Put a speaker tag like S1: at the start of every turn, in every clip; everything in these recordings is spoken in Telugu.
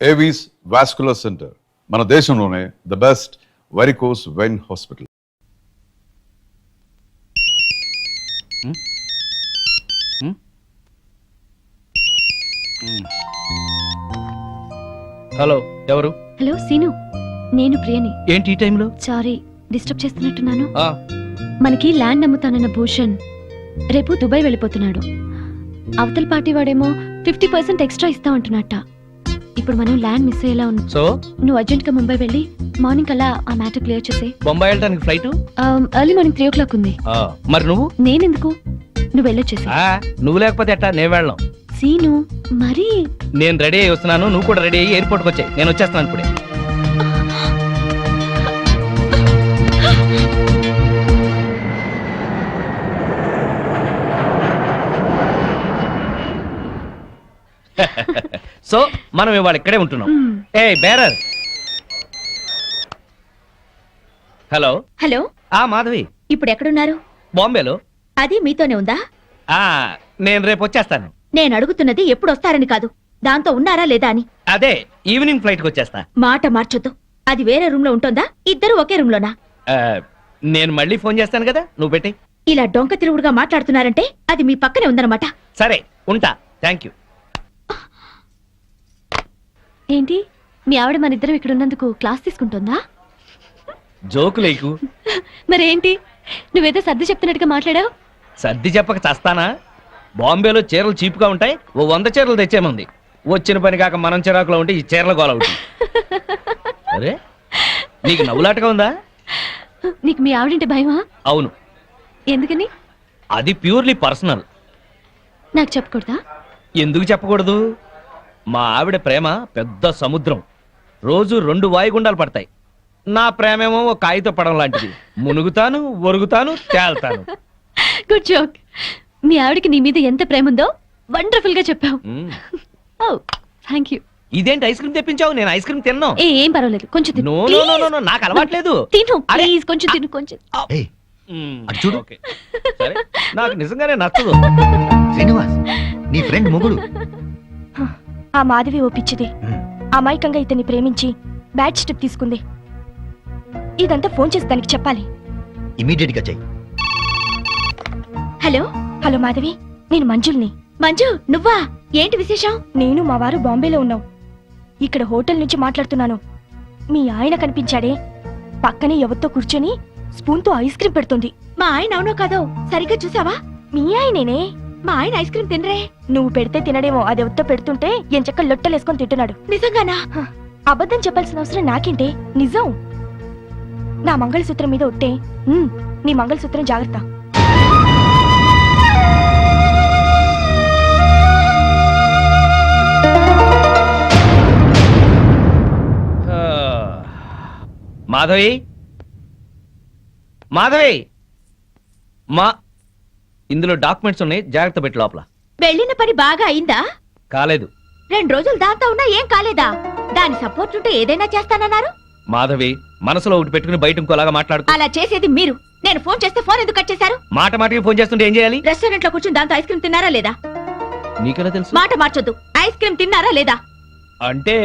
S1: ఏవీస్ వాస్కులర్ సెంటర్ మన దేశంలోనే the best varicose vein hospital.
S2: Hello, ఎవరు?
S3: హలో సీను, నేను ప్రియని.
S2: ఏంటి ఈ టైంలో?
S3: సారీ డిస్టర్బ్ చేస్తున్నట్టున్నాను. మనకి ల్యాండ్ అమ్ముతానన్న భూషణ్ రేపు దుబాయ్ వెళ్ళిపోతున్నాడు. అవతల పార్టీ వాడేమో 50% ఎక్స్ట్రా ఇస్తా అంటున్నట్ట. ఇప్పుడు మనం ల్యాండ్ మిస్ అయ్యేలా ఉన్నాం.
S2: సో
S3: నువ్వు అర్జెంట్ గా ముంబై వెళ్ళి మార్నింగ్ అలా ఆ మ్యాటర్ క్లియర్ చేసే.
S2: బొంబాయి వెళ్ళడానికి ఫ్లైట్
S3: ఎర్లీ మార్నింగ్ 3 o'clock ఉంది.
S2: మరి నువ్వు?
S3: నేనెందుకు, నువ్వు వెళ్ళొచ్చేసి.
S2: నువ్వు లేకపోతే ఎట్టా? నేను వెళ్ళను.
S3: సీను మరి
S2: నేను రెడీ అయ్యి వస్తున్నాను, నువ్వు కూడా రెడీ అయ్యి ఎయిర్పోర్ట్కి వచ్చాయి. నేను వచ్చేస్తున్నాను ఇప్పుడే. సో మనం ఇవాళ ఇక్కడే ఉంటున్నాం. ఏ బేరర్. Hello
S3: hello.
S2: మాధవి,
S3: ఇప్పుడు ఎక్కడున్నారు?
S2: బాంబేలో.
S3: అది మీతోనే ఉందా?
S2: నేను రేపు వచ్చేస్తాను.
S3: నేను అడుగుతున్నది ఎప్పుడు వస్తారని కాదు, దాంతో ఉన్నారా లేదా అని.
S2: అదే ఈవినింగ్ ఫ్లైట్ కి వచ్చేస్తా.
S3: మాట మార్చొద్దు. అది వేరే రూమ్ లో ఉంటుందా, ఇద్దరు ఒకే రూమ్ లోనా?
S2: నేను మళ్ళీ ఫోన్ చేస్తాను కదా, నువ్వు పెట్టి.
S3: ఇలా డొంక తిరుగుడుగా మాట్లాడుతున్నారంటే అది మీ పక్కనే ఉందన్నమాట.
S2: సరే ఉంటా. Thank you.
S3: ఏంటి మీ ఆవిడ మన ఇద్దరం ఇక్కడ ఉన్నందుకు క్లాస్ తీసుకుంటుందా?
S2: జోకు లేకు.
S3: మరేంటి నువ్వేదో సర్ది చెప్తున్నట్టుగా మాట్లాడావు?
S2: సర్ది చెప్పక చస్తానా? బాంబేలో చీరలు చీపుగా ఉంటాయి, ఓ 100 చీరలు తెచ్చేమంది. వచ్చిన పని కాక మనం చిరాకులో ఉంటే ఈ చీరల గోల ఒకటి. అరే నీకు నవ్వులాటగా ఉందా?
S3: నీకు మీ ఆవిడంటే భయమా?
S2: అవును.
S3: ఎందుకని?
S2: అది ప్యూర్లీ పర్సనల్.
S3: నాకు చెప్పకూడదా?
S2: ఎందుకు చెప్పకూడదు? మా ఆవిడ ప్రేమ పెద్ద సముద్రం. రోజు 2 వాయుగుండాలు పడతాయి. నా ప్రేమేమో ఒక కాగిత పడం లాంటిది. మునుగుతాను, ఒరుగుతాను, తేల్తాను.
S3: Good joke. మీ ఆవిడకి నీ మీద ఎంత ప్రేమ ఉందో వండర్ఫుల్ గా చెప్పావు. ఓ థ్యాంక్ యూ.
S2: ఇదేంటి ఐస్ క్రీమ్ తెప్పించావు? నేను ఐస్ క్రీమ్ తిన్నాను.
S3: ఏం పర్వాలేదు, కొంచెం తిను.
S2: నో నో నో నో, నాకు అలవాట్లేదు.
S3: తిను ప్లీజ్, కొంచెం తిను. కొంచెం
S4: చూడు.
S2: ఓకే. సరే, నాకు నిజంగానే నచ్చదు.
S4: శ్రీనివాస్ నీ ఫ్రెండ్ మొగుడు.
S5: ఆ మాధవి ఓపిచ్చిది. అమాయకంగా ఇతన్ని ప్రేమించి బ్యాడ్ స్టెప్ తీసుకుంది. ఇదంతా ఫోన్ చేసి దానికి చెప్పాలి.
S4: ఇమీడియట్ గా చెయ్యి.
S3: హలో.
S5: హలో మాధవి, నేను మంజుల్ని.
S3: మంజు నువ్వా? ఏంటి విశేషం?
S5: నేను మా వారు బాంబేలో ఉన్నాం. ఇక్కడ హోటల్ నుంచి మాట్లాడుతున్నాను. మీ ఆయన కనిపించాడే, పక్కనే ఎవరితో కూర్చొని స్పూన్ తో ఐస్ క్రీమ్ పెడుతుంది.
S3: మా ఆయన అవునో కాదో సరిగ్గా చూసావా?
S5: మీ ఆయనేనే.
S3: మా ఆయన ఐస్ క్రీమ్ తినరే.
S5: నువ్వు పెడితే తినడేమో, అది ఎవరితో పెడుతుంటే ఎంచక్క లొట్టలేసుకొని తింటున్నాడు.
S3: నిజంగానా?
S5: అబద్ధం చెప్పాల్సిన అవసరం నాకేంటే, నిజం. నా మంగళసూత్రం మీద ఒట్టే. నీ మంగళసూత్రం జాగ్రత్త.
S2: మాధవి, మాధవి, ఇందులో డాక్యుమెంట్స్ ఉన్నాయి, జాగ్రత్త పెట్టి లోపల.
S3: వెళ్ళిన పని బాగా అయిందా?
S2: కాలేదు.
S3: 2 రోజులు దాంతో ఉన్నా ఏం కాలేదా? దాని సపోర్ట్ ఉంటే ఏదైనా చేస్తానన్నారు.
S2: మాధవి, మనసులో ఒకటి పెట్టుకుని బయట ఇంకోలాగా మాట్లాడుకో.
S3: అలా చేసేది మీరు. నేను ఫోన్ చేస్తే ఫోన్ ఎందుకు కట్ చేశారు?
S2: మాట మాటకి ఫోన్ చేస్తుంటే ఏం చేయాలి?
S3: రెస్టారెంట్ లో కూర్చుని దాంతో ఐస్ క్రీమ్ తిన్నారా లేదా?
S2: నీకెలా తెలుసు?
S3: మాట మార్చొద్దు. ఐస్ క్రీమ్ తిన్నారా లేదా?
S2: అంటే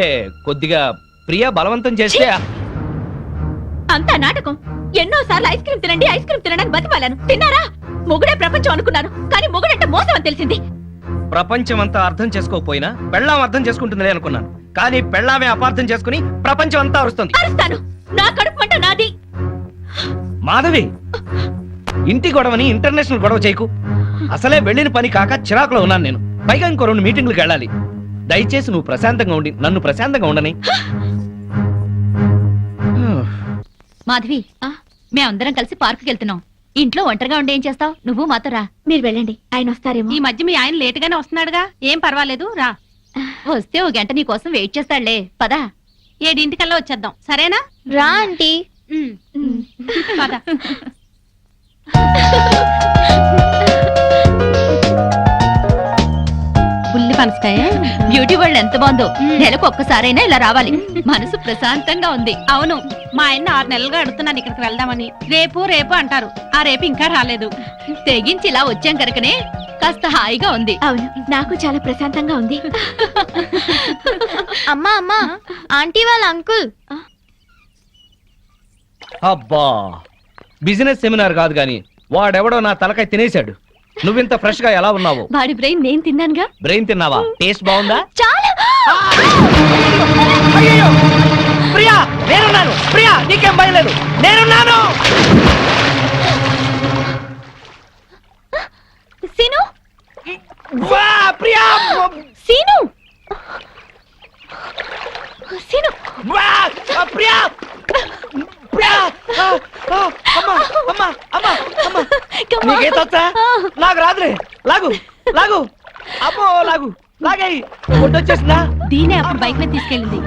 S2: కొద్దిగా ప్రియా బలవంతం చేస్తే.
S3: అంతా నాటకం. ఎన్నోసార్లు ఐస్ క్రీమ్ తినండి, ఐస్ క్రీమ్ తినడానికి బతిమాలను. తిన్నారా? మొగుడే ప్రపంచం అనుకున్నాను, కానీ మొగుడంటే మోసం అని తెలిసింది.
S2: ప్రపంచం అంతా అర్థం చేసుకోకపోయినా పెళ్ళాం అర్థం చేసుకుంటుందిలే అనుకున్నాను, కానీ పెళ్ళామే అపార్థం చేసుకుని ప్రపంచం అంతా అరుస్తుంది.
S3: అరుస్తాను. నా కడుపు మంట నాది.
S2: మాధవి, ఇంటి గొడవని ఇంటర్నేషనల్ గొడవ చేయకు. అసలే వెళ్ళిన పని కాక చిరాకులో ఉన్నాను నేను. పైగా ఇంకో 2 మీటింగ్లకు వెళ్ళాలి. దయచేసి నువ్వు ప్రశాంతంగా ఉండి నన్ను ప్రశాంతంగా ఉండని.
S3: మాధవి, మేమందరం కలిసి పార్కుకి వెళ్తున్నాం. ఇంట్లో ఒంటరిగా ఉండి ఏం చేస్తావు? నువ్వు మాతో రా. మీరు వెళ్ళండి, ఆయన వస్తారేమో.
S6: ఈ మధ్య మీ ఆయన లేటుగానే వస్తున్నాడుగా, ఏం పర్వాలేదు రా.
S3: వస్తే 1 గంట నీ కోసం వెయిట్ చేస్తాడులే. పదా.
S6: 7 వచ్చేద్దాం, సరేనా?
S3: రా ఆంటీ.
S6: పద. బుల్లి పనసకాయ.
S3: బ్యూటీ వరల్డ్ ఎంత బాగుందో. నెలకు ఒక్కసారైనా ఇలా రావాలి. మనసు ప్రశాంతంగా ఉంది.
S6: అవును, మా ఆయన 6 నెలలుగా అడుగుతున్నాను ఇక్కడికి వెళ్దామని. రేపు రేపు అంటారు, ఆ రేపు ఇంకా రాలేదు.
S3: తెగించి ఇలా వచ్చాం కనుకనే
S6: కాస్త హాయిగా ఉంది.
S3: అవును, నాకు చాలా ప్రశాంతంగా ఉంది.
S5: అమ్మా అమ్మా, ఆంటీ వాళ్ళ అంకుల్.
S2: అబ్బా, బిజినెస్ సెమినార్ కాదు గాని వాడెవడో నా తలకాయ తినేశాడు. నువ్వింత ఫ్రెష్ గా ఎలా ఉన్నావు?
S3: వాడి బ్రెయిన్ నేను తిన్నానుగా.
S2: బ్రెయిన్ తిన్నావా? టేస్ట్ బాగుందా?
S3: చాలా.
S2: అయ్యయ్యో! ప్రియా, నేనున్నాను. ప్రియా, నీకేం భయం లేదు, నేనున్నాను.
S3: సీను,
S2: వా, ప్రియా!
S3: Scene, scene.
S2: వా, ప్రియా! ప్రియా! అమ్మా, అమ్మా, అమ్మా, అమ్మా.
S3: Come on.
S2: నీకేం తచ్చా? నాకు రాదులే. లాగు, లాగు. అమ్మో, లాగు, లాగాయి. వచ్చేసిందా?
S6: దీనే అప్పుడు బైక్ మీద తీసుకెళ్ళింది.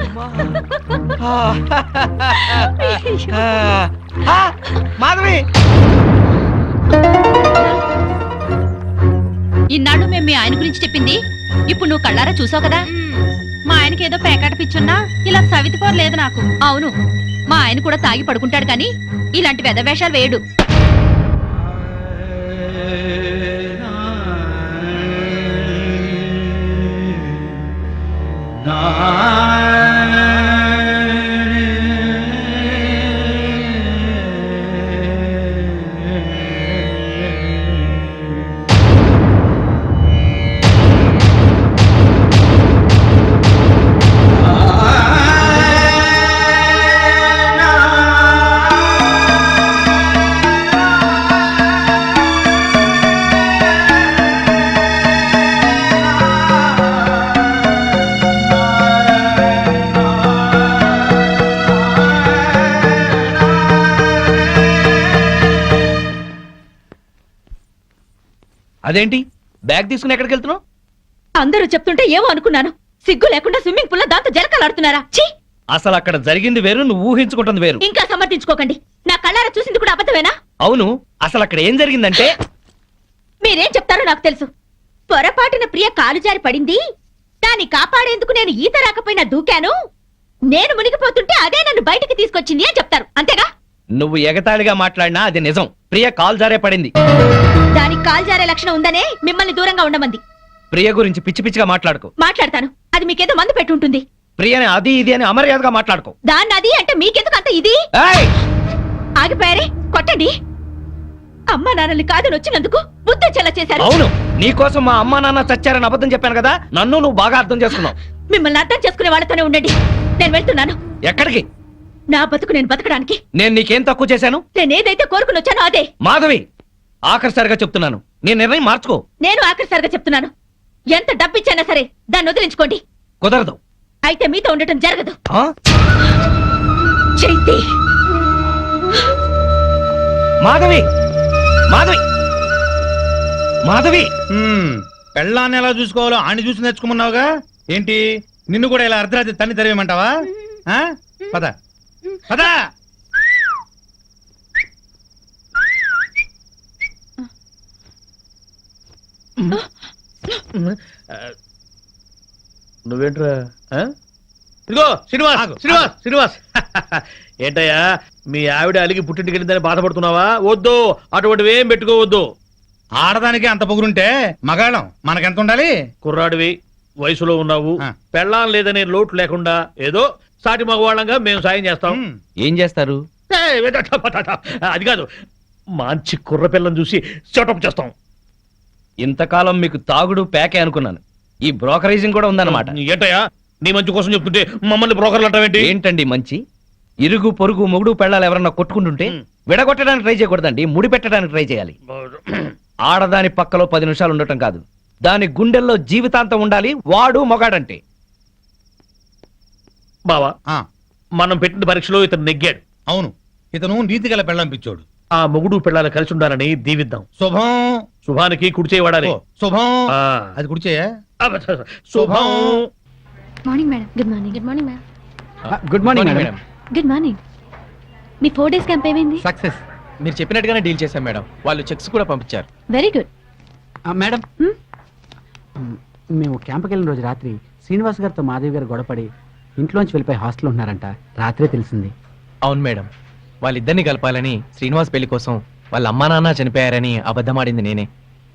S2: మాధవి,
S6: ఇన్నాళ్ళు మేము మీ ఆయన గురించి చెప్పింది ఇప్పుడు నువ్వు కళ్ళారా చూసావు కదా. మా ఆయనకి ఏదో పేకాట పిచ్చున్నా ఇలా సవితిపోరు లేదు నాకు. అవును, మా ఆయన కూడా తాగి పడుకుంటాడు కానీ ఇలాంటి వెధవేషాలు వేయడు.
S2: అదేంటి బ్యాగ్ తీసుకుని ఎక్కడికి వెళ్తున్నావు?
S6: అందరూ చెప్తుంటే ఏమో అనుకున్నాను. సిగ్గు లేకుండా స్విమ్మింగ్ పూల్ లో దాంతో జలకలాడుతున్నారా? ఛీ!
S2: అసలు అక్కడ జరిగింది వేరు, నువ్వు ఊహించుకుంటుంది వేరు.
S6: ఇంకా సమర్థించుకోకండి. నా కళ్ళారా చూసింది కూడా అబద్ధమేనా?
S2: అవును, అసలు అక్కడ ఏం జరిగిందంటే
S6: మీరేం చెప్తారో నాకు తెలుసు. పొరపాటున ప్రియ కాలు జారి పడింది. దాన్ని కాపాడేందుకు నేను ఈత రాకపోయినా దూకాను. నేను మునిగిపోతుంటే అదే నన్ను బయటికి తీసుకొచ్చింది అని చెప్తారు, అంతేగా?
S2: నువ్వు ఎగతాళిగా మాట్లాడినా అది నిజం. ప్రియ కాల్ జారే పడింది.
S6: దానికి కాలు జారే లక్షణం ఉందనే మిమ్మల్ని దూరంగా ఉండమంది.
S2: ప్రియ గురించి పిచ్చి పిచ్చిగా మాట్లాడుకో.
S6: మాట్లాడతాను, అది మీకేదో మందు పెట్టుంటుంది.
S2: ప్రియని అది ఇది అని అమర్యాదగా మాట్లాడుకో.
S6: దాన్ని అది అంటే మీకెందుకు అంత ఇది?
S2: ఏయ్!
S6: ఆగిపోయారే, కొట్టండి. అమ్మా నాన్నల్ని కాదని వచ్చినందుకు బుద్ధి చెల్ల చేశారు.
S2: అవును, నీకోసం మా అమ్మా నాన్న చచ్చారని అబద్ధం చెప్పాను కదా, నన్ను నువ్వు బాగా అర్థం చేసుకున్నావు.
S6: మిమ్మల్ని అర్థం చేసుకునే వాళ్ళతోనే ఉండండి. నేను వెళ్తున్నాను.
S2: ఎక్కడికి?
S6: నా బతుకు నేను బతకడానికి.
S2: నేను నీకేం తక్కువ చేశాను?
S6: నేనేదైతే కోరుకుని వచ్చానో అదే.
S2: మాధవి, ఆఖరిసారిగా చెప్తున్నాను, నీ నిర్ణయం మార్చుకో.
S6: నేను ఆఖరిసారిగా చెప్తున్నాను, ఎంత డబ్బిచ్చైనా సరే దాన్ని వదిలించుకోండి.
S2: కుదరదు.
S6: అయితే మీతో ఉండటం జరగదు.
S2: ఆ?
S6: చైతి,
S2: మాధవి, మాధవి, మాధవి.
S7: పెళ్ళాన్ని ఎలా చూసుకోవాలో ఆని చూసి నేర్చుకోమన్నావుగా. ఏంటి నిన్ను కూడా ఇలా అర్ధరాత్రి తన్ని తరివేమంటావా? ఆ? పద పద.
S2: నువ్వేంట్రా?
S7: ఇదిగో శ్రీనివాస్, శ్రీనివాస్, శ్రీనివాస్. ఏంటయ్యా మీ ఆవిడ అలిగి పుట్టింటికి వెళ్ళిందని బాధపడుతున్నావా? వద్దు, అటువంటివి ఏం పెట్టుకోవద్దు. ఆడదానికి అంత పొగురుంటే మగాళ్ళం మనకెంత ఉండాలి? కుర్రాడివి, వయసులో ఉన్నావు, పెళ్ళాం లేదనే లోటు లేకుండా ఏదో సాటి మగవాళ్ళంగా మేము సాయం చేస్తాం.
S2: ఏం చేస్తారు?
S7: అది కాదు, మంచి కుర్ర పిల్లని చూసి సెటప్ చేస్తాం.
S2: ఇంతకాలం మీకు తాగుడు ప్యాకే అనుకున్నాను, ఈ బ్రోకరేజింగ్ కూడా ఉందన్నమాట.
S7: ఏంటయ్యా నీ మంచి కోసం చెప్తుంటే మమ్మల్ని బ్రోకర్లు అంటావేంటి?
S2: ఏంటండి మంచి? ఇరుగు పొరుగు మొగుడు పెళ్ళాలు ఎవరన్నా కొట్టుకుంటుంటే విడగొట్టడానికి ట్రై చేయకూడదండి, ముడి పెట్టడానికి ట్రై చేయాలి. ఆడదాని పక్కలో 10 నిమిషాలు ఉండటం కాదు, దాని గుండెల్లో జీవితాంతం ఉండాలి. వాడు మొగాడంటే.
S7: బావా, మనం పెట్టిన పరీక్షలో ఇతను నెగ్గాడు.
S8: అవును, ఇతను నీతి గల పెళ్ళం పిచ్చోడు.
S7: ఆ మొగుడు పిల్లలు కలిసి ఉండాలని దీవిద్దాం.
S8: శుభం.
S7: శుభానికి కుడి చేయవాడాలి.
S8: శుభం.
S7: ఆ.
S8: అది కుడిచేయా?
S7: శుభం.
S3: Morning madam. Good morning. Good morning ma'am.
S9: Good morning madam.
S3: Good morning. మీ 4 డేస్ క్యాంప్ ఏమైంది?
S9: సక్సెస్. మీరు చెప్పినట్టుగానే డీల్ చేశాం మేడం. వాళ్ళు చెక్స్ కూడా పంపించారు.
S3: Very good.
S10: మేడం, మేము క్యాంప్కి వెళ్ళిన రోజు రాత్రి శ్రీనివాస్ గారితో మాధవి గారు గొడపడి ఇంట్లోంచి వెళ్ళిపోయి హాస్టల్లో ఉన్నారంట. రాత్రే తెలిసింది.
S9: అవును మేడం, వాళ్ళిద్దరిని కలపాలని శ్రీనివాస్ పెళ్లి కోసం వాళ్ళ అమ్మా నాన్న చనిపోయారని అబద్ధమాడింది నేనే.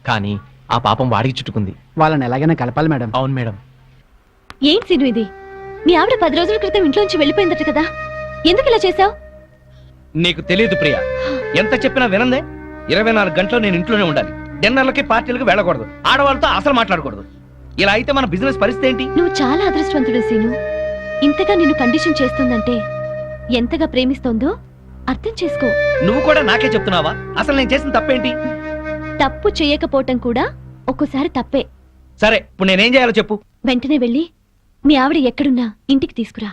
S9: కానీ ఆ పాపం వాడికి చుట్టుకుంది.
S10: వాళ్ళని ఎలాగైనా కలపాలి మేడం.
S9: అవును మేడం.
S3: ఏం సీను ఇది? మీ ఆవిడ 10 రోజుల క్రితం ఇంట్లోంచి వెళ్ళిపోయిందట కదా, ఎందుకు ఇలా చేసావు?
S2: నీకు తెలియదు ప్రియా, ఎంత చెప్పినా వినందే. 24 గంటలు నేను ఇంట్లోనే ఉండాలి. డిన్నర్లకి పార్టీలకు వెళ్ళకూడదు, ఆడవాళ్ళతో అసలు మాట్లాడకూడదు. ఇలా అయితే మన బిజినెస్ పరిస్థితి ఏంటి?
S3: నువ్వు చాలా అదృష్టవంతుడు సీను. ఇంతగా నిన్ను కండిషన్ చేస్తుందంటే ఎంతగా ప్రేమిస్తోందో అర్థం చేసుకో.
S2: నువ్వు కూడా నాకే చెప్తున్నావా? అసలు నేను చేసిన తప్పేంటి?
S3: తప్పు చేయకపోవటం కూడా ఒక్కోసారి తప్పే.
S2: సరే, ఇప్పుడు నేనేం చేయాలో చెప్పు.
S3: వెంటనే వెళ్ళి మీ ఆవిడ ఎక్కడున్నా ఇంటికి తీసుకురా.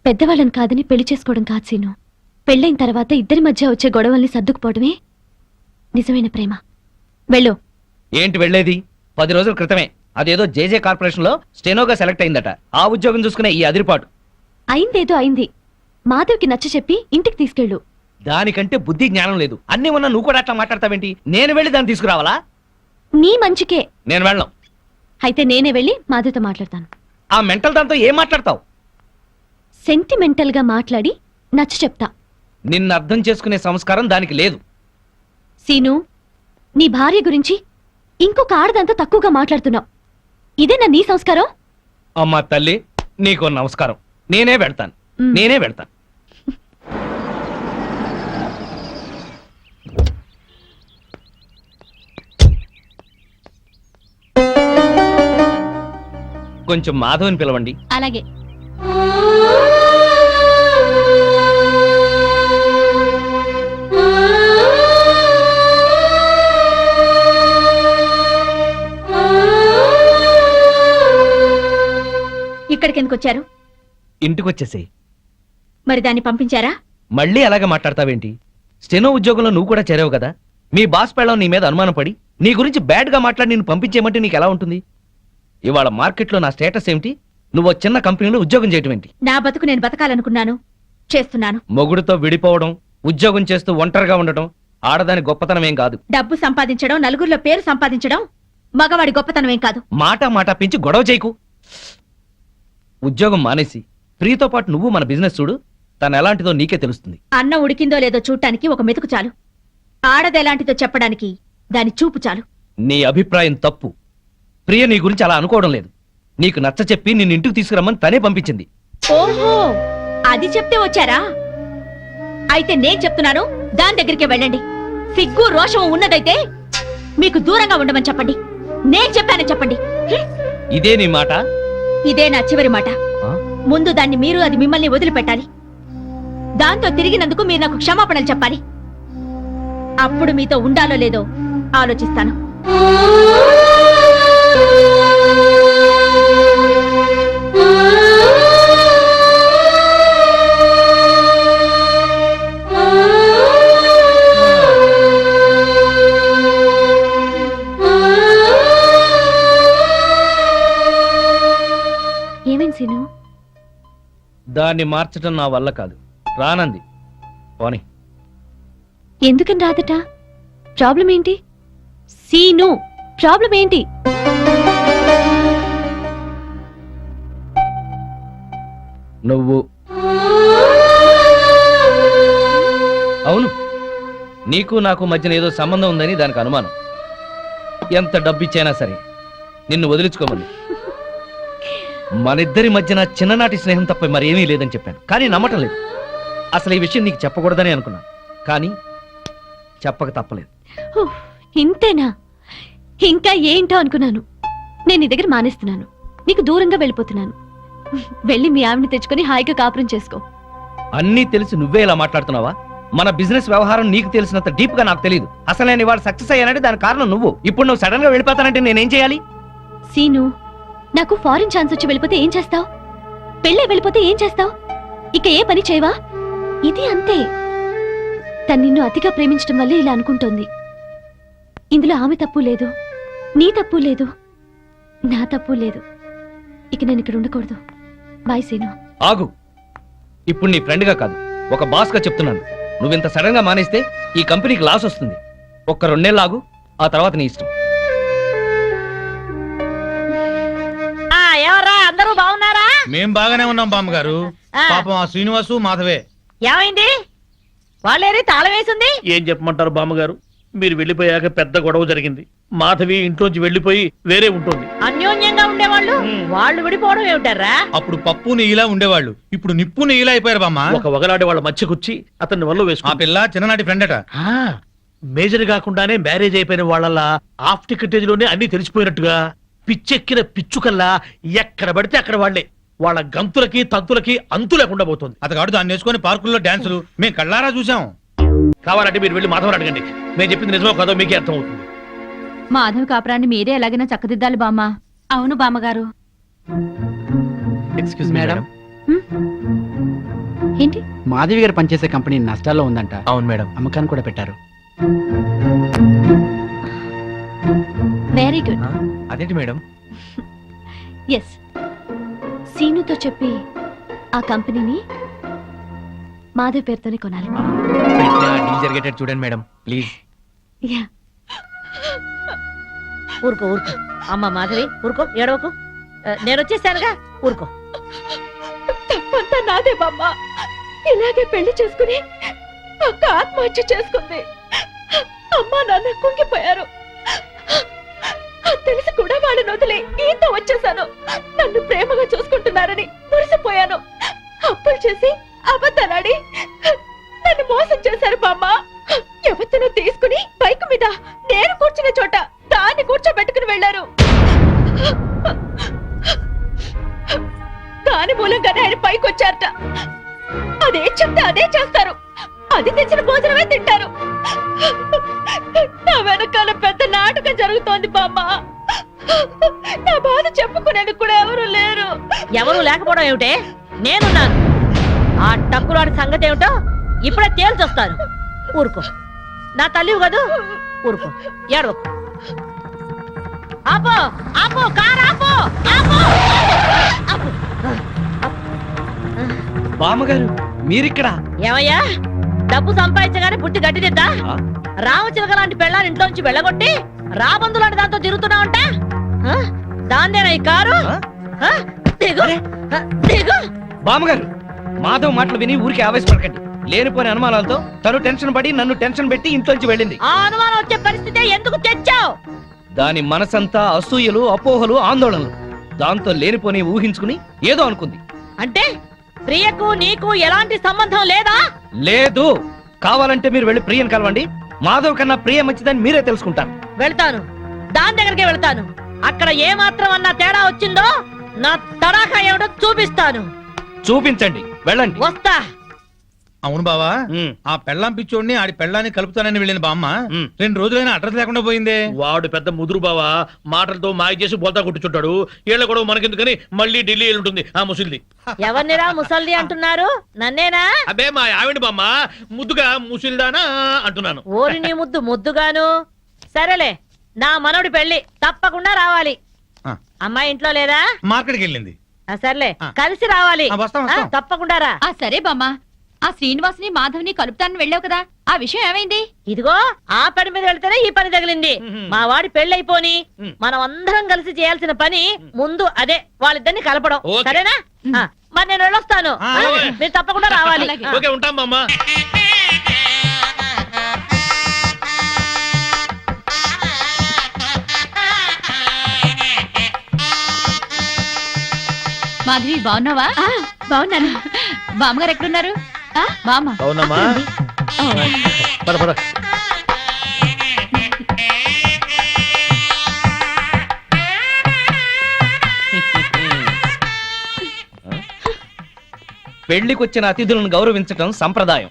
S3: పెద్దవాళ్ళని కాదని పెళ్లి చేసుకోవడం కాదు సీను. పెళ్ళైన తర్వాత ఇద్దరి మధ్య వచ్చే గొడవల్ని సర్దుకుపోవడమే నిజమైన ప్రేమ. వెళ్ళు.
S2: ఏంటి వెళ్ళేది? 10 రోజుల క్రితమే అదేదో జేజే కార్పొరేషన్ లో స్టెనోగా సెలెక్ట్ అయిందట. ఆ ఉద్యోగం చూసుకునే ఈ అదిరిపాటు.
S3: అయిందేదో అయింది. మాధవ్కి నచ్చ చెప్పి ఇంటికి తీసుకెళ్ళు.
S2: దానికంటే బుద్ధి జ్ఞానం లేదు. అన్ని ఉన్నా నువ్వు కూడా అట్లా మాట్లాడతావేంటి? నేను వెళ్ళి దాన్ని తీసుకురావాలా?
S3: నీ మంచికే.
S2: నేను వెళ్ళను.
S3: అయితే నేనే వెళ్ళి మాధవ్తో మాట్లాడతాను.
S2: ఆ మెంటల్ దాంతో ఏం మాట్లాడతావు?
S3: సెంటిమెంటల్ గా మాట్లాడి నచ్చ చెప్తా.
S2: నిన్ను అర్థం చేసుకునే సంస్కారం దానికి లేదు.
S3: సీను, నీ భార్య గురించి ఇంకొక ఆడదంతా తక్కువగా మాట్లాడుతున్నావు. ఇదేనా నీ సంస్కారం?
S2: అమ్మా తల్లి, నీకు నమస్కారం. నేనే వెళ్తాను.
S3: మ్.
S2: నేనే వెళ్తాను. కొంచెం మాధవని పిలవండి.
S3: అలాగే.
S6: ఇక్కడికి ఎందుకు వచ్చారు?
S2: ఇంటికి వచ్చేసేయ్.
S6: మరి దాన్ని పంపించారా?
S2: మళ్ళీ అలాగే మాట్లాడతావేంటి? స్టెనో ఉద్యోగంలో నువ్వు కూడా చేరావు కదా. మీ బాస్ పెళ్ళం నీ మీద అనుమానం పడి నీ గురించి బ్యాడ్ గా మాట్లాడి నేను పంపించేయమంటే నీకు ఎలా ఉంటుంది? ఇవాళ మార్కెట్లో నా స్టేటస్ ఏమిటి? నువ్వు చిన్న కంపెనీలో ఉద్యోగం చేయటం ఏంటి?
S6: నా బతుకు నేను బతకాలనుకున్నాను, చేస్తున్నాను.
S2: మొగుడుతో విడిపోవడం, ఉద్యోగం చేస్తూ ఒంటరిగా ఉండటం ఆడదాని గొప్పతనం ఏం కాదు.
S6: డబ్బు సంపాదించడం, నలుగురిలో పేరు సంపాదించడం మగవాడి గొప్పతనం ఏం కాదు.
S2: మాట పెంచి గొడవ చేయకు. ఉద్యోగం మానేసి ప్రియతో పాటు నువ్వు మన బిజినెస్ చూడు. తను ఎలాంటిదో నీకే తెలుస్తుంది.
S6: అన్నం ఉడికిందో లేదో చూడటానికి ఒక మెతుకు చాలు. ఆడదెలాంటిదో చెప్పడానికి దాని చూపు చాలు.
S2: నీ అభిప్రాయం తప్పు. ప్రియ నీ గురించి అలా అనుకోవడం లేదు. నీకు నచ్చ చెప్పి నిన్ను ఇంటికి తీసుకురమ్మని తనే పంపించింది.
S6: ఓహో, అది చెప్తే వచ్చారా? అయితే నేను చెప్తున్నాను, దాని దగ్గరికే వెళ్ళండి. సిగ్గు రోషం ఉన్నదైతే మీకు దూరంగా ఉండమని చెప్పండి. నేను చెప్పానని చెప్పండి.
S2: ఇదే నీ మాట?
S6: ఇదే నా చివరి మాట.
S2: ఆ?
S6: ముందు దాన్ని మీరు, అది మిమ్మల్ని వదిలిపెట్టాలి. దాంతో తిరిగినందుకు మీరు నాకు క్షమాపణలు చెప్పాలి. అప్పుడు మీతో ఉండాలో లేదో ఆలోచిస్తాను.
S3: ఏమేం సీను?
S2: దాన్ని మార్చడం నా వల్ల కాదు. రానంది. పోనీ.
S3: ఎందుకని రాదట? ప్రాబ్లం ఏంటి? సీను, ప్రాబ్లం ఏంటి?
S2: నువ్వు. అవును, నీకు నాకు మధ్యన ఏదో సంబంధం ఉందని దానికి అనుమానం. ఎంత డబ్బిచ్చైనా సరే నిన్ను వదిలించుకోమని. మనిద్దరి మధ్యన చిన్ననాటి స్నేహం తప్ప మరేమీ లేదని చెప్పాను, కానీ నమ్మటం లేదు. అసలు ఈ విషయం నీకు చెప్పకూడదని అనుకున్నాను, కానీ చెప్పక తప్పలేదు.
S3: ఉఫ్, ఇంతేనా? ఇంకా ఏంటో అనుకున్నాను. నేను నీ దగ్గర మానేస్తున్నాను, నీకు దూరంగా వెళ్ళిపోతున్నాను. వెళ్ళి మీ ఆవిడని తెచ్చుకొని హాయిగా కాపురం చేసుకో.
S2: అన్నీ తెలిసి నువ్వే ఇలా మాట్లాడుతున్నావా? మన బిజినెస్ వ్యవహారం నీకు తెలిసినంత డీప్ గా నాకు తెలియదు. అసలు నేను ఇవాళ సక్సెస్ అయ్యానంటే దాని కారణం నువ్వు. ఇప్పుడు నువ్వు సడన్ గా వెళ్ళిపోతానంటే నేనేం చేయాలి?
S3: సీను, నాకు ఫారిన్ ఛాన్స్ వచ్చి వెళ్ళిపోతే ఏం చేస్తావు? పెళ్ళే వెళ్ళిపోతే ఏం చేస్తావు? ఇక ఏ పని చేయవా? ఇది అంతే. తను నిన్ను అతిగా ప్రేమించడం వల్లే ఇలా అనుకుంటోంది. ఇందులో ఆమె తప్పు లేదు, నీ తప్పు లేదు, నా తప్పు లేదు. ఇక నేను ఇక్కడ ఉండకూడదు. బాయ్ సీను.
S2: ఆగు. ఇప్పుడు నీ ఫ్రెండ్ గా కాదు, ఒక బాస్ గా చెప్తున్నాను. నువ్వింత సడన్ గా మానేస్తే ఈ కంపెనీకి లాస్ వస్తుంది. ఒక్క 2 నెలలు ఆగు, ఆ తర్వాత నీ ఇష్టం.
S6: ఎవరా, అందరూ బాగున్నారా?
S8: మేం బాగానే ఉన్నాం బామ్మగారు.
S6: ఆ.
S8: పాపం ఆ శ్రీనివాసు మాధవే.
S6: ఏమైంది? వాళ్ళేరి తాళం వేసింది.
S7: ఏం చెప్పమంటారు బామ్మగారు? మీరు వెళ్ళిపోయాక పెద్ద గొడవ జరిగింది. మాధవి ఇంట్లోంచి వెళ్ళిపోయి వేరే ఉంటుంది.
S6: అన్యోన్యంగా ఉండేవాళ్ళు వాళ్ళు విడిపోవడం ఏమిటారా?
S8: అప్పుడు పప్పు నెయ్యిలా ఉండేవాళ్ళు, ఇప్పుడు నిప్పు నెయ్యిలా అయిపోయారు బామ్మ.
S7: ఒక వగలాడే వాళ్ళ మధ్య కూర్చి అతన్ని వల్ల
S8: ఆ
S7: వేసుకున్నా.
S8: పిల్ల చిన్ననాటి ఫ్రెండ్ అట.
S7: మేజర్ కాకుండానే మ్యారేజ్ అయిపోయిన వాళ్ళ హాఫ్ టికెటేజ్ లోనే అన్ని తెలిసిపోయినట్టుగా పిచ్చెక్కిన పిచ్చుకల్లా ఎక్కడ పడితే అక్కడ వాళ్లే. వాళ్ళ గంతులకి తంతులకి అంతు లేకుండా పోతుంది.
S8: అతగాడు దాన్ని వేసుకొని పార్కుల్లో డాన్సులు మేము కళ్ళారా చూసాం.
S7: కావాలంటే మీరు వెళ్ళి మాధవని అడగండి. నేను చెప్పింది నిజమో కాదో మీకే అర్థం అవుతుంది.
S3: మాధవ్ కాపురాన్ని మీరే ఎలాగైనా చక్కదిద్దాలి బామ్మ. అవును బామ్మగారు.
S9: Excuse madam.
S3: ఏంటి?
S10: మాధవి గారు పనిచేసే కంపెనీ నష్టాల్లో ఉందంట.
S9: అవును మేడం.
S10: అమ్మకాన్ని కూడా పెట్టారు.
S3: Very good.
S9: అదేంటి మేడం?
S3: ఎస్, సీనుతో చెప్పి ఆ కంపెనీని మాధవ్ పేరుతోనే కొనాలి.
S9: డీల్ జరిగేటట్టు చూడండి మేడం ప్లీజ్.
S3: యా.
S6: ఊరుకో ఊరుకో అమ్మ మాధవి, ఊరుకో, ఏడవకు. నేను వచ్చేసానుగా, ఊరుకో.
S5: తప్పంతా నాదే బామ్మ. ఇలాగే పెళ్లి చేసుకుని అక్క ఆత్మహత్య చేసుకుంది. అమ్మా నాన్న కుంగిపోయారు. తెలిసి కూడా వాళ్ళని వదిలే ఈత వచ్చేసాను. నన్ను ప్రేమగా చూసుకుంటున్నారని మురిసిపోయాను. అప్పులు చేసి అబద్ధాలాడి నన్ను మోసం చేశారు బామ్మ. ఎవరినో తీసుకుని బైక్ మీద నేను కూర్చున్న చోట దాన్ని కూర్చోబెట్టుకుని వెళ్లారు. దాని మూలంగానే ఆయన పైకి వచ్చారట. అదే చెప్తే అదే చేస్తారు. అది తెచ్చిన భోజనమే తింటారు. నా వెనకాల పెద్ద నాటకం జరుగుతోంది బామ్మ. నా బాధ చెప్పుకునేందుకు కూడా ఎవరు లేరు.
S6: ఎవరు లేకపోవడం ఏమిటే? నేనున్నాను. ఆ టక్కులాడి సంగతి ఏమిటో ఇప్పుడే తేల్చొస్తాను. ఊరుకో, నా తల్లివి కదూ, ఊరుకో, ఏడవకు. ఆపో ఆపో, కారు ఆపో, ఆపో, ఆపో.
S2: బామ్మగారు మీరిక్కడ?
S6: ఏమయ్యా, డబ్బు సంపాదించగానే పుట్టి గట్టిదిద్దా? రామచిలక లాంటి పెళ్ళాన్ని ఇంట్లోంచి వెళ్ళగొట్టి రాబందు లాంటి దాంతో తిరుగుతున్నావంట. దాన్నేనా ఈ కారు? దిగు, దిగు.
S2: బామ్మగారు, మాధవ్ మాటలు విని ఊరికి ఆవేశపడకండి. లేనిపోని అనుమానాలతో తను టెన్షన్ పడి నన్ను టెన్షన్ పెట్టి ఇంట్లోంచి వెళ్ళింది.
S6: ఆ అనుమానం వచ్చే పరిస్థితి ఎందుకు తెచ్చావు?
S2: దాని మనసంతా అసూయలు, అపోహలు, ఆందోళనలు. దాంతో లేనిపోని ఊహించుకుని ఏదో అనుకుంది.
S6: అంటే ప్రియకు నీకు ఎలాంటి సంబంధం లేదా?
S2: లేదు. కావాలంటే మీరు వెళ్ళి ప్రియని కలవండి. మాధవ్ కన్నా ప్రియ మంచిదని మీరే తెలుసుకుంటారు.
S6: వెళ్తాను, దాని దగ్గరికి వెళ్తాను. అక్కడ ఏ మాత్రం అన్నా తేడా వచ్చిందో నా తడాఖా ఏమిటో చూపిస్తాను.
S2: చూపించండి, వెళ్ళండి.
S6: వస్తా.
S8: అవును బావా,
S2: ఉమ్.
S8: ఆ పెళ్ళాం పిచ్చోడిని ఆడి పెళ్ళాన్ని కలుపుతానని వెళ్ళిన బామ్మ
S2: ఉమ్.
S8: 2 రోజులైనా అడ్రస్ లేకుండా పోయిందే.
S7: వాడు పెద్ద ముదురు బావా, మాటలతో మాయ చేసి బోల్తా కొట్టుచుంటాడు. ఏళ్ళ కూడా మనకెందుకని మళ్ళీ ఢిల్లీ ఉంటుంది ఆ ముసిల్ది.
S6: ఎవరినిరా ముసల్ది అంటున్నారు? నన్నేనా?
S7: అబ్బే మా ఆవిడ బామ్మ, ముద్దుగా ముసిల్దానా అంటున్నాను.
S6: ఓరి నీ ముద్దు ముద్దుగాను. సరేలే, నా మనవడి పెళ్లి తప్పకుండా రావాలి.
S8: ఆ.
S6: అమ్మాయి ఇంట్లో లేదా?
S8: మార్కెట్కి వెళ్ళింది.
S6: సర్లే,
S8: ఆ.
S6: కలిసి రావాలి.
S8: వస్తాం, వస్తాం.
S6: తప్పకుండా రా.
S3: సరే బామ్మ. ఆ శ్రీనివాస్ని మాధవ్ని కలుపుతానని వెళ్ళావు కదా, ఆ విషయం ఏమైంది?
S6: ఇదిగో ఆ పని మీద వెళ్తేనే ఈ పని తగిలింది. మా వాడి పెళ్ళైపోని మనం అందరం కలిసి చేయాల్సిన పని ముందు అదే, వాళ్ళిద్దరిని కలపడం.
S7: ఓకే.
S6: సరేనా? మరి నేను వెళ్ళొస్తాను.
S8: ఆ,
S7: ఓకే.
S6: మీరు తప్పకుండా రావాలి.
S3: అలాగే.
S7: ఓకే, ఉంటాం బామ్మ.
S3: మాధవి బాగున్నావా? బాగున్నాను. బామ్మగారు ఎక్కడున్నారు? బామ్మ
S7: అవునమ్మా, పద పద.
S2: పెళ్లికొచ్చిన అతిథులను గౌరవించటం సంప్రదాయం.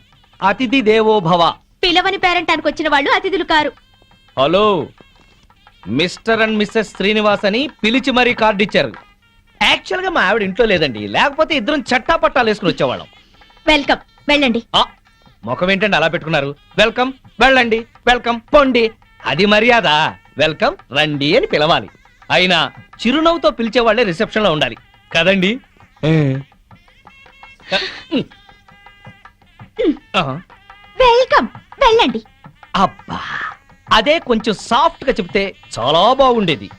S2: అతిథి దేవో భవ.
S3: పిలవని పేరెంటానికి వచ్చిన వాళ్ళు అతిథులు కారు.
S2: Hello, Mr and Mrs Srinivas అని పిలిచి మరీ కార్డు ఇచ్చారు. యాక్చువల్ గా మా ఆవిడ ఇంట్లో లేదండి, లేకపోతే ఇద్దరం చట్టా పట్టాలు వేసుకుని వచ్చేవాళ్ళం.
S3: వెల్కమ్, వెళ్ళండి.
S2: ముఖం ఏంటండి అలా పెట్టుకున్నారు? వెల్కమ్, వెళ్ళండి, వెల్కమ్, పొండి. అది మర్యాద. వెల్కమ్, రండి అని పిలవాలి. అయినా చిరునవ్వుతో పిలిచే వాళ్ళే రిసెప్షన్ లో ఉండాలి కదండి.
S3: వెల్కమ్, వెళ్ళండి.
S2: అబ్బా, అదే కొంచెం సాఫ్ట్ గా చెప్తే చాలా బాగుండేది.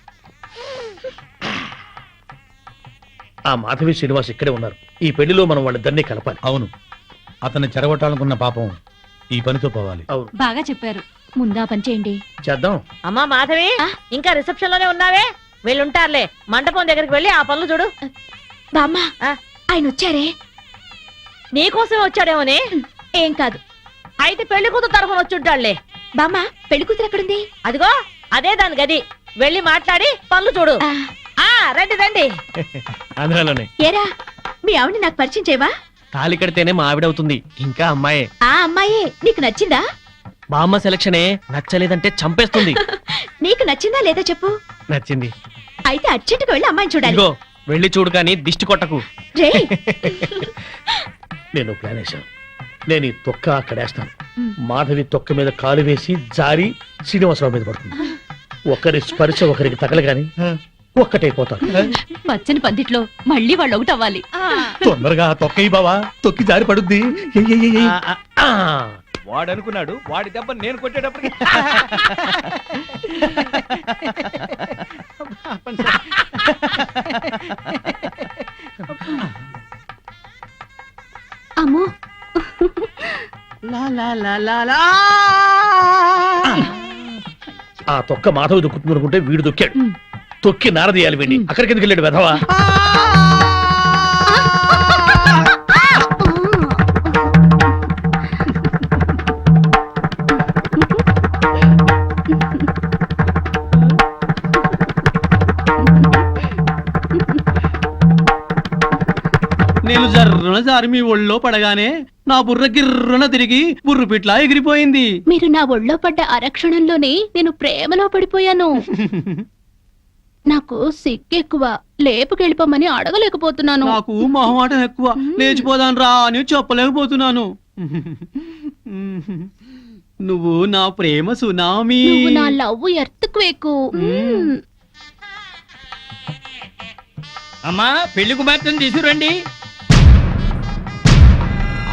S7: ఆ మాధవి శ్రీనివాస్ ఇక్కడే ఉన్నారు. ఈ పెళ్లిలో మనం వాళ్ళిద్దరినీ కలపాలి.
S8: అవును, అతన్ని చెరగొట్టాలనుకున్న పాపం ఈ పనితో పోవాలి.
S7: అవును.
S3: బాగా చెప్పారు. ముందా పని చేయండి.
S7: చేద్దాం.
S6: అమ్మా మాధవి, ఇంకా రిసెప్షన్ లోనే ఉన్నావే? వీళ్ళుంటారులే, మండపం దగ్గరికి వెళ్ళి ఆ పనులు చూడు.
S3: బామ్మ,
S6: ఆ?
S3: ఆయన వచ్చారే?
S6: నీకోసమే వచ్చాడేమోనే.
S3: ఏం కాదు.
S6: అయితే పెళ్లి కూతురు తరఫున వచ్చుంటాడులే.
S3: బామ్మ, పెళ్లి కూతురు ఎక్కడుంది?
S6: అదిగో అదే దాని గది, వెళ్ళి మాట్లాడి పనులు చూడు. ఆ రండి రండి.
S9: ఆంధ్రాలోనే.
S3: ఏరా, మీ ఆవిడ నాకు పరిచయం చేయవా?
S9: తాళి కడితేనే మా ఆవిడవుతుంది, ఇంకా అమ్మాయే.
S3: ఆ అమ్మాయే నీకు నచ్చిందా?
S9: బామ్మ సెలక్షనే నచ్చలేదంటే చంపేస్తుంది.
S3: నీకు నచ్చిందా లేదా చెప్పు.
S9: నచ్చింది.
S3: అయితే అర్జెంటుగా వెళ్ళి అమ్మాయిని చూడాలి.
S9: ఇదిగో వెళ్ళి చూడు కానీ దిష్టి కొట్టకు.
S3: రే,
S7: నేను ప్లాన్ వేశాను. నేను ఈ తొక్క అక్కడ వేస్తాను. మాధవి తొక్క మీద కాలు వేసి జారి శ్రీనివాసరావు మీద పడుతుంది. ఒకరి స్పర్శ ఒకరికి తగలగాని ఒక్కటైపోతారు.
S3: పచ్చని పందిట్లో మళ్ళీ వాళ్ళు ఒకటి అవ్వాలి.
S8: తొందరగా తొక్కయి బావా, తొక్కి జారి పడుద్ది.
S2: వాడు అనుకున్నాడు, వాడి దెబ్బ నేను కొట్టేటప్పటికి
S3: అమ్మో,
S7: ఆ తొక్క మాధవి దొక్కుతుంది అనుకుంటే వీడు దొక్కాడు. తొక్కి నారదీయాలి వీడిని. అక్కడికి ఎందుకు వెళ్ళాడు వెధవా?
S10: నేను జర్రున జారి మీ ఒళ్ళో పడగానే నా బుర్ర గిర్రున తిరిగి బుర్రు పిట్లా ఎగిరిపోయింది.
S3: మీరు నా ఒళ్ళో పడ్డ అరక్షణంలోనే నేను ప్రేమలో పడిపోయాను. నాకు సిగ్గెక్కువ, లేపుకెళ్ళిపోమని అడగలేకపోతున్నాను.
S10: నాకు మొహమాటం ఎక్కువ, లేచిపోదాను రా అని చెప్పలేకపోతున్నాను. నువ్వు నా ప్రేమ సునామీ.
S3: నువ్వు నా లవ్ ఎర్త్క్వేక్.
S2: అమ్మా పెళ్లి కుమార్తెను తీసుకురండి.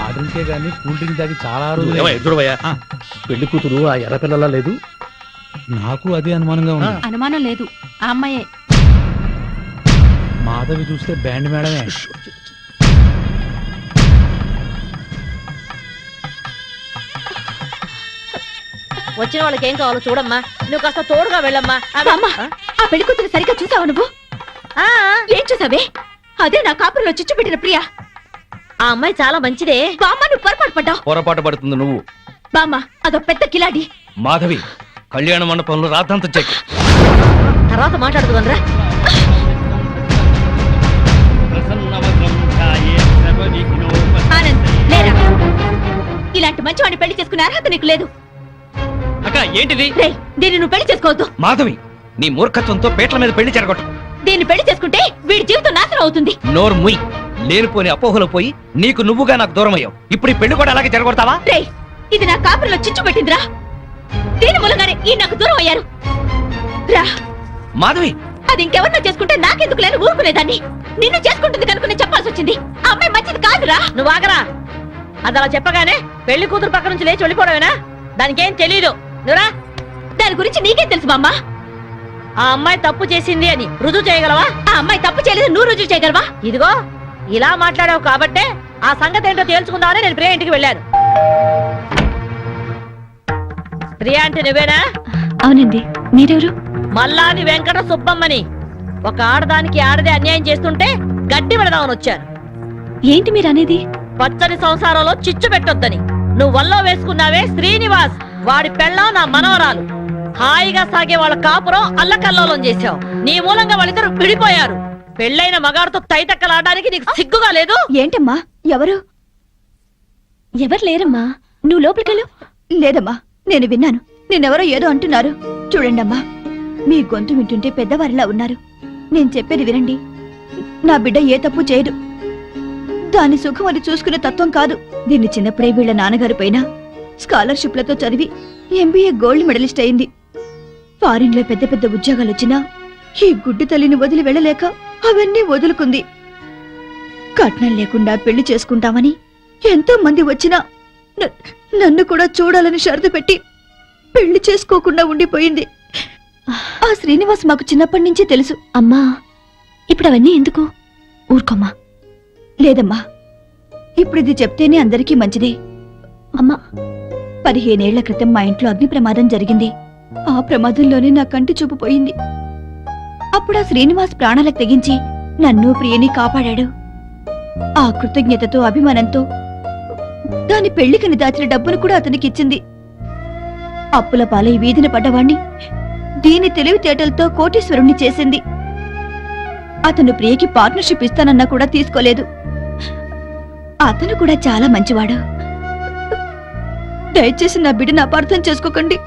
S8: ఆర్డర్కే గానీ కూల్ డ్రింక్ తాగి చాలా
S7: ఏమయ్య, చూడవయ్యా, పెళ్లి కూతురు ఆ ఎర్ర పిల్లలా లేదు?
S8: నాకు అదే అనుమానంగా ఉంది.
S3: అనుమానం లేదు, ఆ అమ్మాయే.
S8: మాధవి చూస్తే బ్యాండ్ మేడమే.
S6: వచ్చిన వాళ్ళకి ఏం కావాలో చూడమ్మా. నువ్వు కాస్త తోడుగా వెళ్ళమ్మా.
S3: బామ్మ, ఆ పెళ్లి కూతురు సరిగ్గా చూసావా నువ్వు?
S6: ఆ,
S3: ఏం చూసావే? అదే నా కాపురంలో చిచ్చు పెట్టిన ప్రియ.
S6: ఆ అమ్మాయి చాలా మంచిదే.
S3: బామ్మ, నువ్వు పొరపాటు పడ్డావు.
S2: పొరపాటు పడుతుంది నువ్వు.
S3: బామ్మ, అదో పెద్ద కిలాడి.
S2: మాధవి, కళ్యాణ మండపంలో రాద్ధాంతం చెక్.
S6: తర్వాత మాట్లాడుతుందిరా.
S3: ఆనంద్, లేరా. ఇలాంటి మంచివాడిని పెళ్లి చేసుకునే అర్హత నీకు లేదు.
S2: అక్క ఏంటిది?
S3: రేయ్, దీన్ని నువ్వు పెళ్లి చేసుకోవద్దు.
S2: మాధవి, నీ మూర్ఖత్వంతో పేట్ల మీద పెళ్లి చెరగొట్టు.
S3: దీన్ని పెళ్లి చేసుకుంటే వీడి జీవితం నాశనం అవుతుంది.
S2: నోరు ముయ్. లేనిపోని అపోహలో పోయి నీకు నువ్వుగా నాకు దూరం అయ్యావు. ఇప్పుడు ఈ పెళ్లి కూడా అలాగే చెరగొడతావా?
S3: రేయ్, ఇది నా కాపురంలో చిచ్చు పెట్టిందిరా. దీని మూలంగానే ఈ నాకు దూరం అయ్యారు. రా
S2: మాధవి,
S3: అది ఇంకెవరినో చేసుకుంటే నాకెందుకు లేని ఊరుకునేదాన్ని. నిన్ను చేసుకుంటుంది కనుక నేను చెప్పాల్సి వచ్చింది. ఆ అమ్మాయి మంచిది కాదురా.
S6: నువ్వు ఆగరా. అది అలా చెప్పగానే పెళ్లి కూతురు పక్క నుంచి లేచి వెళ్ళిపోవడమేనా? దానికేం తెలీదు. నువ్వురా.
S3: దాని గురించి నీకేం తెలుసు బామ్మ?
S6: ఆ అమ్మాయి తప్పు చేసింది అని రుజువు చేయగలవా?
S3: ఆ అమ్మాయి తప్పు చేయలేదు, నువ్వు రుజువు చేయగలవా?
S6: ఇదిగో ఇలా మాట్లాడావు కాబట్టే ఆ సంగతి ఏంటో తేల్చుకుందామని నేను ప్రియా ఇంటికి వెళ్ళాను. ప్రియా అంటే నువ్వేనా?
S3: అవునండి, మీరెవరు?
S6: మల్లాది వెంకట సుబ్బమ్మని. ఒక ఆడదానికి ఆడదే అన్యాయం చేస్తుంటే గడ్డి పెడదామని వచ్చాను.
S3: ఏంటి మీరు అనేది?
S6: పచ్చని సంసారంలో చిచ్చు పెట్టొద్దని. నువ్వు వల్లో వేసుకున్నావే శ్రీనివాస్, వాడి పెళ్ళం నా మనవరాలు. హాయిగా సాగే వాళ్ళ కాపురం అల్లకల్లోలం చేశావు. నీ మూలంగా వాళ్ళిద్దరు విడిపోయారు. పెళ్ళైన మగాడితో తైతక్కలాడడానికి నీకు సిగ్గుగా లేదు?
S3: ఏంటమ్మా, ఎవరు? ఎవరు లేరమ్మా, నువ్వు లోపలికెళ్ళు. లేదమ్మా, నేను విన్నాను. నేనెవరో ఏదో అంటున్నారు. చూడండమ్మా, మీ గొంతు వింటుంటే పెద్దవారిలా ఉన్నారు. నేను చెప్పేది వినండి. నా బిడ్డ ఏ తప్పు చేయదు. దాని సుఖం అది చూసుకునే తత్వం కాదు. దీన్ని చిన్నప్పుడే వీళ్ళ నాన్నగారి పైన స్కాలర్షిప్లతో చదివి ఎంబీఏ గోల్డ్ మెడలిస్ట్ అయింది. ఫారిన్ లో పెద్ద పెద్ద ఉద్యోగాలు వచ్చినా ఈ గుడ్డి తల్లిని వదిలి వెళ్ళలేక అవన్నీ వదులుకుంది. కట్నం లేకుండా పెళ్లి చేసుకుంటామని ఎంతో మంది వచ్చినా నన్ను కూడా చూడాలని షరతు పెట్టి పెళ్లి చేసుకోకుండా ఉండిపోయింది. ఆ శ్రీనివాస్ మాకు చిన్నప్పటి నుంచే తెలుసు. అమ్మా, ఇప్పుడు అవన్నీ ఎందుకు? ఊరుకోమ్మా. లేదమ్మా, ఇప్పుడు ఇది చెప్తేనే అందరికీ మంచిదే. అమ్మా,
S5: 15 ఏళ్ల క్రితం మా ఇంట్లో అగ్ని ప్రమాదం జరిగింది. ఆ ప్రమాదంలోనే నా కంటి చూపు పోయింది. అప్పుడు ఆ శ్రీనివాస్ ప్రాణాలకు తెగించి నన్ను ప్రియని కాపాడాడు. ఆ కృతజ్ఞతతో అభిమానంతో దాని పెళ్లికని దాచిన డబ్బును కూడా అతనికి ఇచ్చింది. అప్పుల పాలై వీధిన పడ్డవాణ్ణి దీని తెలివితేటలతో కోటీశ్వరుణ్ణి చేసింది. అతను ప్రియకి పార్ట్నర్షిప్ ఇస్తానన్నా కూడా తీసుకోలేదు. అతను కూడా చాలా మంచివాడు. దయచేసి నా బిడ్డను అపార్థం చేసుకోకండి.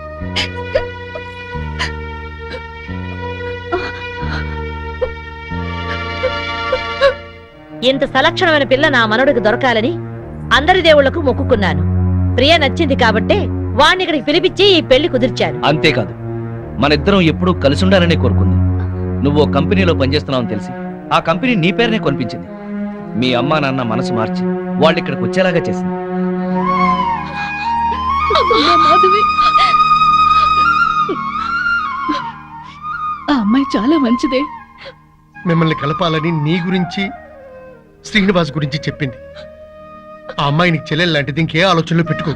S6: ఇంత సలక్షణమైన పిల్ల నా మనవడికి దొరకాలని అందరి దేవుళ్లకు మొక్కుకున్నాను. ప్రియ నచ్చింది కాబట్టే వాణ్ణి ఇక్కడికి పిలిపించి ఈ పెళ్లి కుదిర్చాను.
S2: అంతేకాదు, మన ఇద్దరం ఎప్పుడూ కలిసి ఉండాలనే కోరుకుంది. నువ్వు ఓ కంపెనీలో పనిచేస్తున్నావని తెలిసి ఆ కంపెనీ నీ పేరునే కొనిపించింది. మీ అమ్మా నాన్న మనసు మార్చి వాళ్ళు ఇక్కడికి వచ్చేలాగా చేసింది.
S5: మాధవి, ఆ అమ్మాయి చాలా మంచిదే.
S11: మిమ్మల్ని కలపాలని నీ గురించి శ్రీనివాస్ గురించి చెప్పింది. ఆ అమ్మాయి నీకు చెల్లెలు లాంటిది, ఇంకే ఆలోచనలు పెట్టుకో.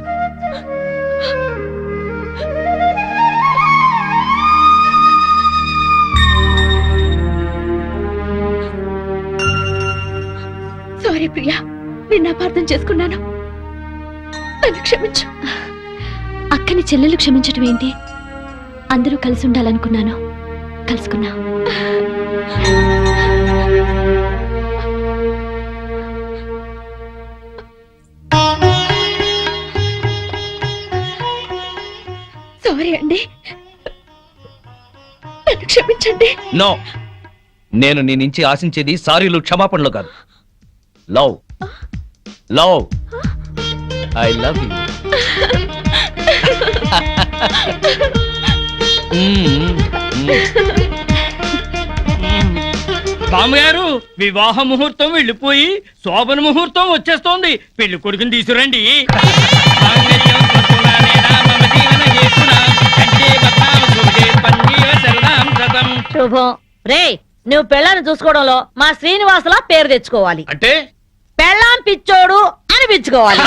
S5: సారీ ప్రియా, నిన్ను అపార్థం చేసుకున్నాను. నన్ను క్షమించు.
S3: అక్కని చెల్లెలు క్షమించటం ఏంటి? అందరూ కలిసి ఉండాలనుకున్నాను, కలుసుకున్నా.
S5: సారీ అండి, నన్ను క్షమించండి.
S2: నో, నేను నీ నుంచి ఆశించేది సారీలు క్షమాపణలు కాదు. Love, love, I love you.
S10: బామ్మగారు, వివాహ ముహూర్తం వెళ్ళిపోయి శోభన ముహూర్తం వచ్చేస్తోంది. పెళ్లి కొడుకుని తీసుకురండి.
S6: శుభం. రే, నువ్వు పెళ్ళాన్ని చూసుకోవడంలో మా శ్రీనివాసులా పేరు తెచ్చుకోవాలి.
S7: అంటే
S6: పెళ్ళాం పిచ్చోడు అనిపించుకోవాలి.